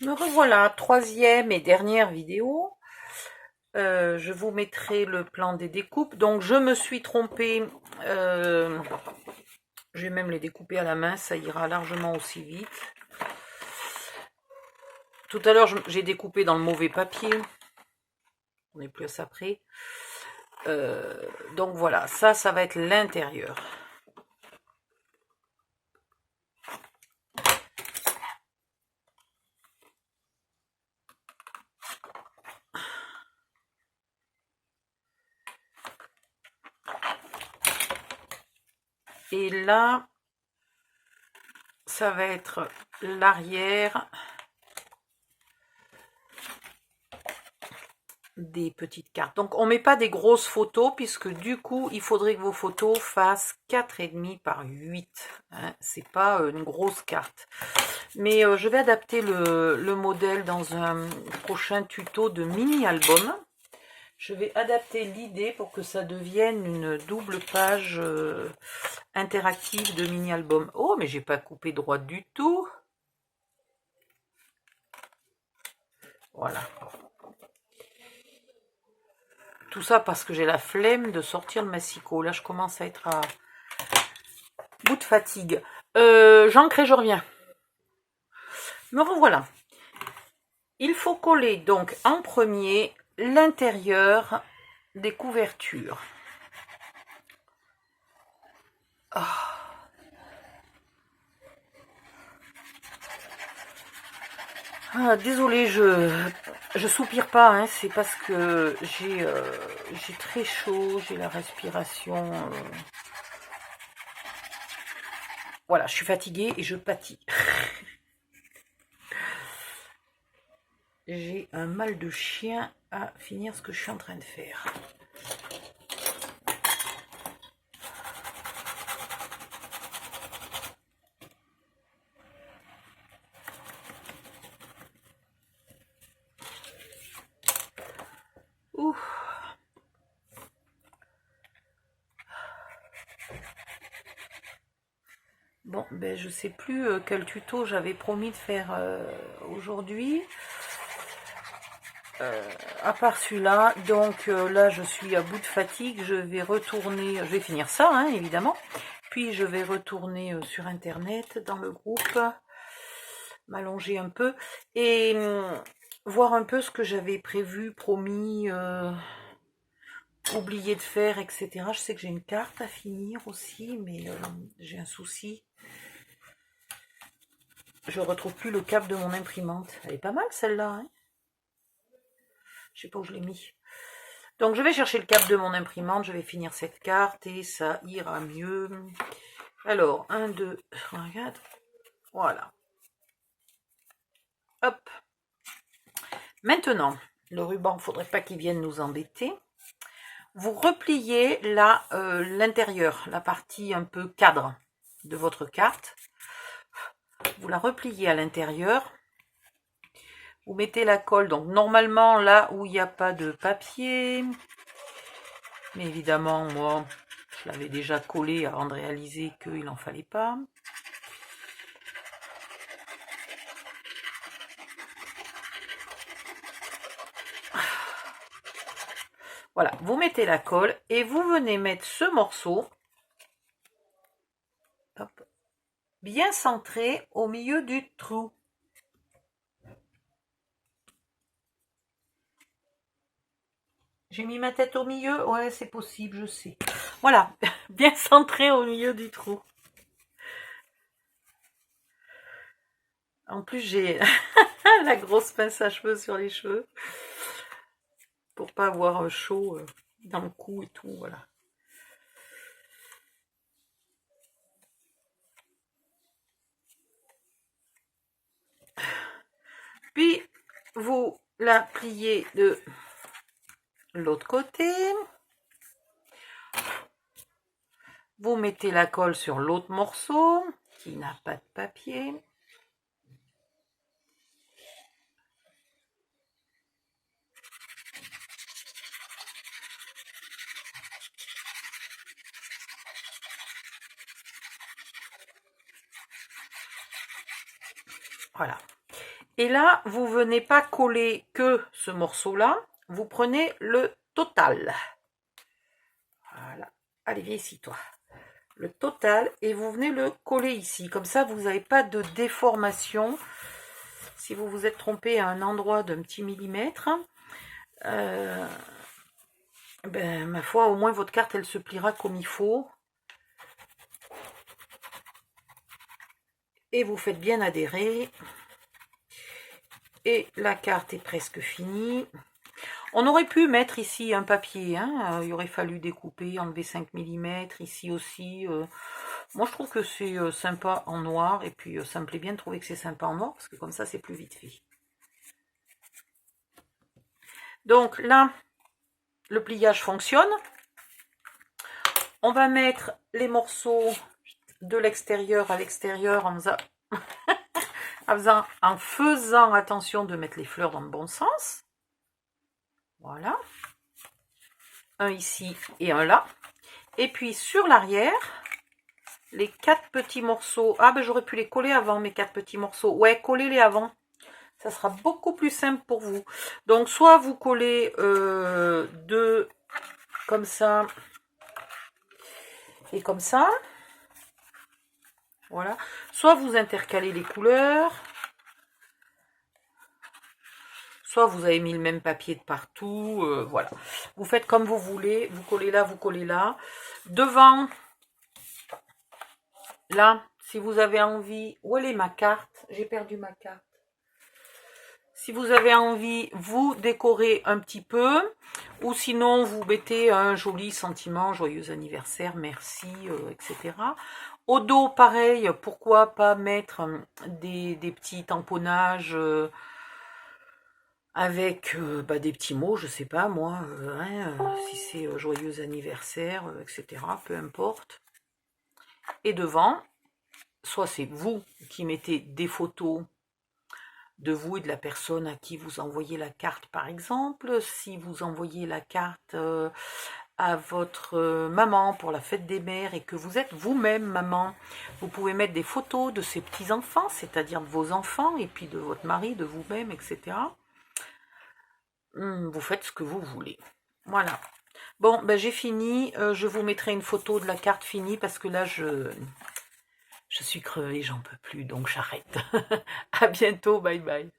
Me revoilà, troisième et dernière vidéo. Je vous mettrai le plan des découpes. Donc je me suis trompée. Je vais même les découper à la main, ça ira largement aussi vite. Tout à l'heure, j'ai découpé dans le mauvais papier. On est plus à ça près. Donc voilà, ça va être l'intérieur. Et là, ça va être l'arrière des petites cartes. Donc on met pas des grosses photos puisque du coup il faudrait que vos photos fassent 4,5 par 8. Hein. C'est pas une grosse carte. Mais je vais adapter le modèle dans un prochain tuto de mini-album. Je vais adapter l'idée pour que ça devienne une double page interactive de mini-album. Oh, mais j'ai pas coupé droit du tout. Voilà. Tout ça parce que j'ai la flemme de sortir le massicot. Là, je commence à être à bout de fatigue. J'ancre et je reviens. Me revoilà. Il faut coller donc en premier l'intérieur des couvertures. Désolée, je soupire pas, hein, c'est parce que j'ai très chaud, j'ai la respiration. Voilà, je suis fatiguée et je pâtis. J'ai un mal de chien à finir ce que je suis en train de faire. Ouh. Bon, ben je sais plus quel tuto j'avais promis de faire aujourd'hui. À part celui-là, donc là je suis à bout de fatigue, je vais retourner, je vais finir ça hein, évidemment, puis je vais retourner sur internet dans le groupe, m'allonger un peu et voir un peu ce que j'avais prévu, promis, oublié de faire, etc. Je sais que j'ai une carte à finir aussi, mais j'ai un souci. Je retrouve plus le cap de mon imprimante. Elle est pas mal celle-là, hein. Je sais pas où je l'ai mis. Donc je vais chercher le cap de mon imprimante, je vais finir cette carte et ça ira mieux. Alors, 1, 2, 3, 4. Voilà. Hop. Maintenant, le ruban, il ne faudrait pas qu'il vienne nous embêter. Vous repliez là l'intérieur, la partie un peu cadre de votre carte. Vous la repliez à l'intérieur. Vous mettez la colle, donc normalement là où il n'y a pas de papier. Mais évidemment, moi, je l'avais déjà collé avant de réaliser qu'il n'en fallait pas. Voilà, vous mettez la colle et vous venez mettre ce morceau hop, bien centré au milieu du trou. J'ai mis ma tête au milieu, ouais c'est possible, je sais. Voilà, bien centré au milieu du trou. En plus j'ai la grosse pince à cheveux sur les cheveux pour pas avoir chaud dans le cou et tout, voilà. Puis vous la pliez de l'autre côté. Vous mettez la colle sur l'autre morceau qui n'a pas de papier. Voilà. Et là, vous venez pas coller que ce morceau-là, vous prenez le total. Voilà. Allez, viens ici, toi. Le total, et vous venez le coller ici. Comme ça, vous n'avez pas de déformation. Si vous vous êtes trompé à un endroit d'un petit millimètre, ben, ma foi, au moins votre carte, elle se pliera comme il faut. Et vous faites bien adhérer. Et la carte est presque finie. On aurait pu mettre ici un papier, hein. Il aurait fallu découper, enlever 5 mm, ici aussi. Moi, je trouve que c'est sympa en noir, et puis ça me plaît bien de trouver que c'est sympa en noir, parce que comme ça, c'est plus vite fait. Donc là, le pliage fonctionne. On va mettre les morceaux de l'extérieur à l'extérieur en faisant attention de mettre les fleurs dans le bon sens. Voilà. Un ici et un là. Et puis sur l'arrière, les 4 petits morceaux. Ah ben j'aurais pu les coller avant, mes 4 petits morceaux. Ouais, collez-les avant. Ça sera beaucoup plus simple pour vous. Donc soit vous collez 2 comme ça et comme ça. Voilà. Soit vous intercalez les couleurs. Soit vous avez mis le même papier de partout. Voilà. Vous faites comme vous voulez. Vous collez là, vous collez là. Devant, là, si vous avez envie... Où elle est ma carte? J'ai perdu ma carte. Si vous avez envie, vous décorez un petit peu. Ou sinon, vous mettez un joli sentiment, joyeux anniversaire, merci, etc. Au dos, pareil, pourquoi pas mettre des petits tamponnages avec des petits mots, je sais pas moi, si c'est joyeux anniversaire, etc. Peu importe. Et devant, soit c'est vous qui mettez des photos de vous et de la personne à qui vous envoyez la carte, par exemple. Si vous envoyez la carte à votre maman pour la fête des mères et que vous êtes vous-même maman, vous pouvez mettre des photos de ces petits-enfants, c'est-à-dire de vos enfants, et puis de votre mari, de vous-même, etc. Vous faites ce que vous voulez. Voilà. Bon, ben j'ai fini. Je vous mettrai une photo de la carte finie parce que là, je suis crevée, j'en peux plus, donc j'arrête. À bientôt, bye bye.